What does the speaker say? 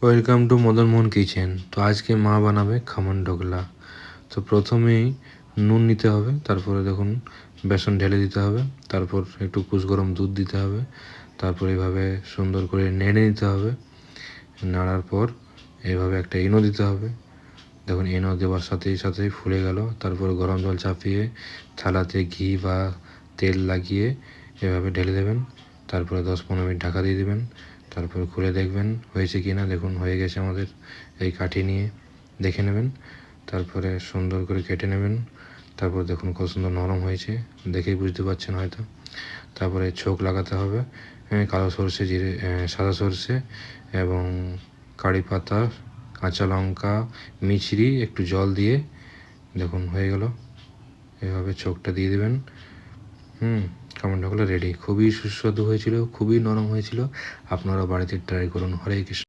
Welcome to Madan Mohan kitchen. তো আজকে মা বানাবে খামন ঢোকলা। তো প্রথমেই নুন নিতে হবে, তারপরে দেখুন বেসন ঢেলে দিতে হবে, তারপর একটু গরম দুধ দিতে হবে, তারপর এইভাবে সুন্দর করে নেড়ে নিতে হবে। নাড়ার পর এইভাবে একটা ইনো দিতে হবে। দেখুন ইনো দেওয়ার সাথেই সাথেই ফুলে গেল। তারপর গরম জল চাপিয়ে থালাতে ঘি বা তেল লাগিয়ে এভাবে ঢেলে দেবেন। তারপরে 10-15 মিনিট ঢাকা দিয়ে দেবেন। তারপর খুলে দেখবেন হয়েছে কি না। দেখুন হয়ে গেছে আমাদের। এই কাঠি নিয়ে দেখে নেবেন, তারপরে সুন্দর করে কেটে নেবেন। তারপর দেখুন কত সুন্দর নরম হয়েছে, দেখেই বুঝতে পারছেন হয়তো। তারপরে ছোক লাগাতে হবে, কালো সরষে, জিরে, সাদা সরষে এবং কারি পাতা, কাঁচা লঙ্কা, মিছরি, একটু জল দিয়ে দেখুন হয়ে গেল। এভাবে ছোকটা দিয়ে দেবেন। খামন ঢোকলা রেডি। খুবই সুস্বাদু হয়েছিল, খুবই নরম হয়েছিল। আপনারা বাড়িতে ট্রাই করুন। হরে কৃষ্ণ।